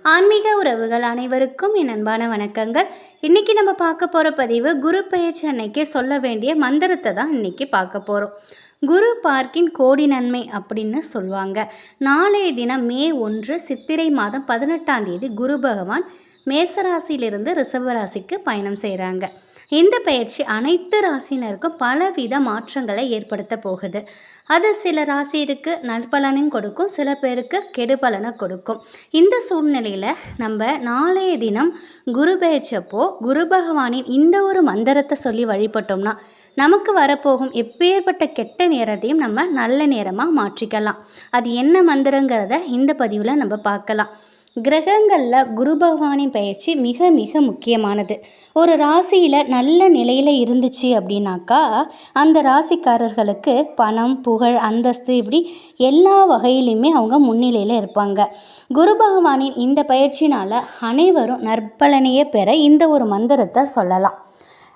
ஆன்மீக உறவுகள் அனைவருக்கும் என் அன்பான வணக்கங்கள். இன்றைக்கி நம்ம பார்க்க போகிற பதிவு குரு பெயர்ச்சி அன்னைக்கு சொல்ல வேண்டிய மந்திரத்தை தான் இன்றைக்கி பார்க்க போகிறோம். குரு பார்க்கின் கோடி நன்மை அப்படின்னு சொல்லுவாங்க. நாளைய தினம் மே 1 சித்திரை மாதம் 18ஆம் தேதி குரு பகவான் மேசராசியிலிருந்து ரிஷபராசிக்கு பயணம் செய்கிறாங்க. இந்த பயிற்சி அனைத்து ராசினருக்கும் பலவித மாற்றங்களை ஏற்படுத்த போகுது. அது சில ராசிக்கு நற்பலனையும் கொடுக்கும், சில பேருக்கு கெடுபலனை கொடுக்கும். இந்த சூழ்நிலையில் நம்ம நாளைய தினம் குரு பயிற்சியப்போ குரு பகவானின் இந்த ஒரு மந்திரத்தை சொல்லி வழிபட்டோம்னா நமக்கு வரப்போகும் எப்பேற்பட்ட கெட்ட நேரத்தையும் நம்ம நல்ல நேரமாக மாற்றிக்கலாம். அது என்ன மந்திரங்கிறத இந்த பதிவில் நம்ம பார்க்கலாம். கிரகங்களில் குரு பகவானின் பயிற்சி மிக மிக முக்கியமானது. ஒரு ராசியில் நல்ல நிலையில் இருந்துச்சு அப்படின்னாக்கா அந்த ராசிக்காரர்களுக்கு பணம், புகழ், அந்தஸ்து இப்படி எல்லா வகையிலுமே அவங்க முன்னிலையில் இருப்பாங்க. குரு பகவானின் இந்த பயிற்சினால் அனைவரும் நற்பலனையே பெற இந்த ஒரு மந்திரத்தை சொல்லலாம்.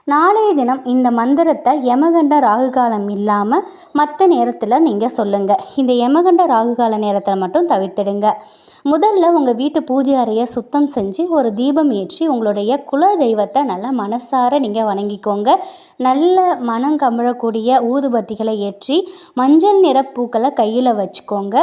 நாளைய தினம் இந்த மந்திரத்தை யமகண்ட ராகுகாலம் இல்லாமல் மற்ற நேரத்தில் நீங்கள் சொல்லுங்கள். இந்த யமகண்ட ராகுகால நேரத்தில் மட்டும் தவிர்த்திடுங்க. முதல்ல உங்கள் வீட்டு பூஜை அறையை சுத்தம் செஞ்சு ஒரு தீபம் ஏற்றி உங்களுடைய குல தெய்வத்தை நல்லா மனசார நீங்கள் வணங்கிக்கோங்க. நல்ல மனம் கமழக்கூடிய ஊதுபத்திகளை ஏற்றி மஞ்சள் நிற பூக்களை கையில் வச்சுக்கோங்க.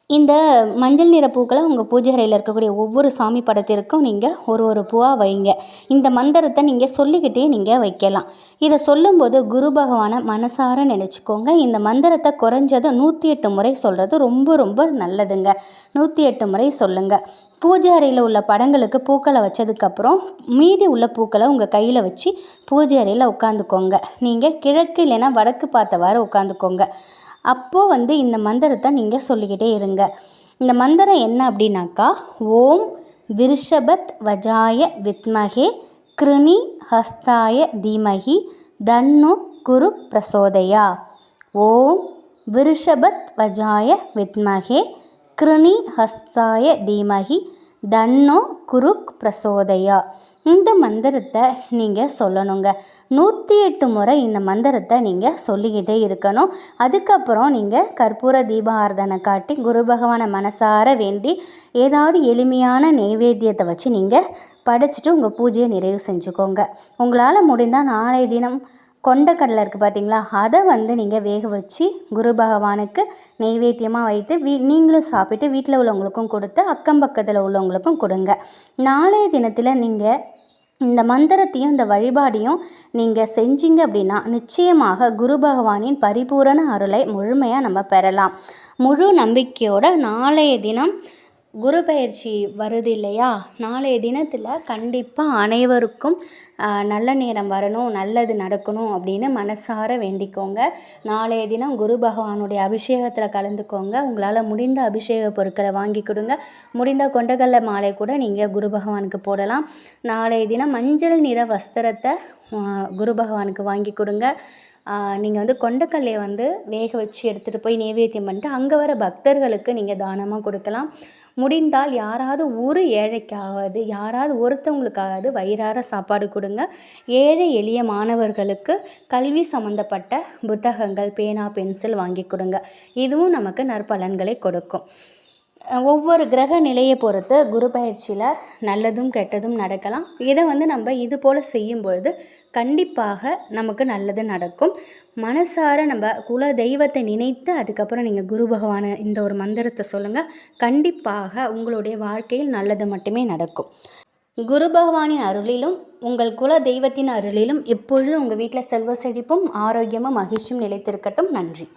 இந்த மஞ்சள் நிற பூக்களை உங்கள் பூஜை அறையில் இருக்கக்கூடிய ஒவ்வொரு சாமி படத்திற்கும் நீங்கள் ஒரு பூவாக வைங்க. இந்த மந்திரத்தை நீங்கள் சொல்லிக்கிட்டே நீங்கள் வைக்கலாம். இதை சொல்லும்போது குரு பகவானை மனசார நினச்சிக்கோங்க. இந்த மந்திரத்தை குறைஞ்சது 108 முறை சொல்கிறது ரொம்ப ரொம்ப நல்லதுங்க. 108 முறை சொல்லுங்கள். பூஜை அறையில் உள்ள படங்களுக்கு பூக்களை வச்சதுக்கப்புறம் மீதி உள்ள பூக்களை உங்கள் கையில் வச்சு பூஜை அறையில் உட்காந்துக்கோங்க. நீங்கள் கிழக்கு இல்லைன்னா வடக்கு பார்த்தவாறு உட்காந்துக்கோங்க. அப்போது இந்த மந்திரத்தை நீங்கள் சொல்லிக்கிட்டே இருங்க. இந்த மந்திரம் என்ன அப்படின்னாக்கா, ஓம் விருஷபத் வஜாய வித்மகே கிருணி ஹஸ்தாய தீமகி தன்னு குரு பிரசோதயா. ஓம் விருஷபத் வஜாய வித்மகே கிருணி ஹஸ்தாய தீமகி தன்னோ குரு பிரசோதயா. இந்த மந்திரத்தை நீங்கள் சொல்லணுங்க. 108 முறை இந்த மந்திரத்தை நீங்கள் சொல்லிக்கிட்டே இருக்கணும். அதுக்கப்புறம் நீங்கள் கற்பூர தீபாராதனை காட்டி குரு பகவானை மனசார வேண்டி ஏதாவது எளிமையான நைவேத்தியத்தை வச்சு நீங்கள் படைச்சிட்டு உங்கள் பூஜையை நிறைவு செஞ்சுக்கோங்க. உங்களால் முடிந்தால் நாளைய தினம் கொண்டக்கடலை இருக்குது பார்த்தீங்களா, அதை நீங்கள் வேக வச்சு குரு பகவானுக்கு நெய்வேத்தியமாக வைத்து நீங்களும் சாப்பிட்டு வீட்டில் உள்ளவங்களுக்கும் கொடுத்து அக்கம் பக்கத்தில் உள்ளவங்களுக்கும் கொடுங்க. நாளைய தினத்தில் நீங்கள் இந்த மந்திரத்தையும் இந்த வழிபாடையும் நீங்கள் செஞ்சீங்க அப்படின்னா நிச்சயமாக குரு பகவானின் பரிபூரண அருளை முழுமையாக நம்ம பெறலாம். முழு நம்பிக்கையோட நாளைய தினம் குரு பயிற்சி வருது இல்லையா, நாளைய தினத்தில் கண்டிப்பாக அனைவருக்கும் நல்ல நேரம் வரணும், நல்லது நடக்கணும் அப்படின்னு மனசார வேண்டிக்கோங்க. நாளைய தினம் குரு பகவானுடைய அபிஷேகத்தில் கலந்துக்கோங்க. உங்களால் முடிந்த அபிஷேக பொருட்களை வாங்கி கொடுங்க. முடிந்த கொண்டக்கடலை மாலை கூட நீங்கள் குரு பகவானுக்கு போடலாம். நாளைய தினம் மஞ்சள் நிற வஸ்திரத்தை குரு பகவானுக்கு வாங்கி கொடுங்க. நீங்கள் கொண்டக்கல்லையை வேக வச்சு எடுத்துகிட்டு போய் நைவேத்தியம் பண்ணிட்டு அங்கே வர பக்தர்களுக்கு நீங்கள் தானமாக கொடுக்கலாம். முடிந்தால் யாராவது ஒரு ஏழைக்காவது யாராவது ஒருத்தவங்களுக்காவது வயிறார சாப்பாடு கொடுங்க. ஏழை எளிய மாணவர்களுக்கு கல்வி சம்மந்தப்பட்ட புத்தகங்கள், பேனா, பென்சில் வாங்கி கொடுங்க. இதுவும் நமக்கு நற்பலன்களை கொடுக்கும். ஒவ்வொரு கிரக நிலையை பொறுத்து குரு பயிற்சியில் நல்லதும் கெட்டதும் நடக்கலாம். இதை நம்ம இது போல் செய்யும் பொழுது கண்டிப்பாக நமக்கு நல்லது நடக்கும். மனசார நம்ம குல தெய்வத்தை நினைத்து அதுக்கப்புறம் நீங்கள் குரு பகவானை இந்த ஒரு மந்திரத்தை சொல்லுங்கள். கண்டிப்பாக உங்களுடைய வாழ்க்கையில் நல்லது மட்டுமே நடக்கும். குரு பகவானின் அருளிலும் உங்கள் குல தெய்வத்தின் அருளிலும் எப்பொழுதும் உங்கள் வீட்டில் செல்வ செழிப்பும் ஆரோக்கியமும் மகிழ்ச்சியும் நிலைத்திருக்கட்டும். நன்றி.